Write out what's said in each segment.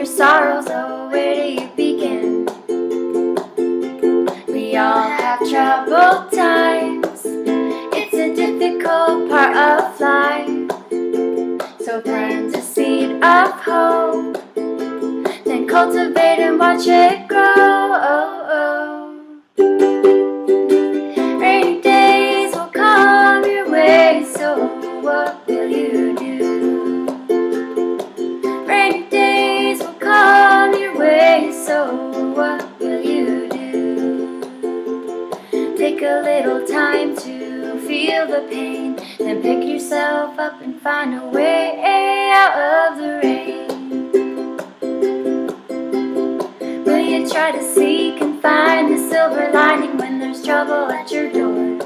your sorrows, oh, where do you begin? We all have troubled times. It's a difficult part of life. So plant a seed of hope, then cultivate and watch it grow. Rainy days will come your way, so what will you do? Rainy days will come your way, so what will you do? Take a little time to feel the pain, then pick yourself up and find a way out of the rain. Will you try to seek and find the silver lining when there's trouble at your door?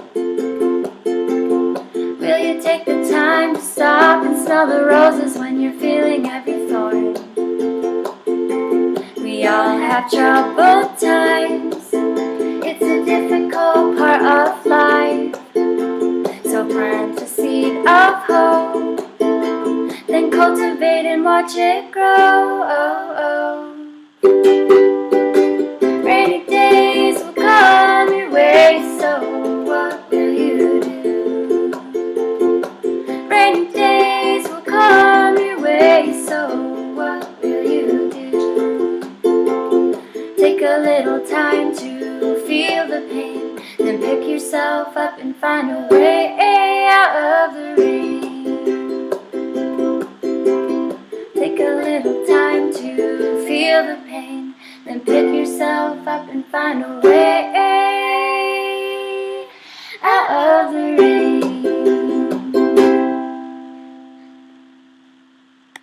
Will you take the time to stop and smell the roses when you're feeling every thorn? We all have troubled times. It's a difficult part of life. So plant a seed of hope, then cultivate and watch it grow. Rainy days will come your way, so what will you do? Rainy days will come your way, so what will you do? Take a little time to feel the pain, then pick yourself up and find a way out of the rain. Take a little time to feel the pain, then pick yourself up and find a way out of the rain.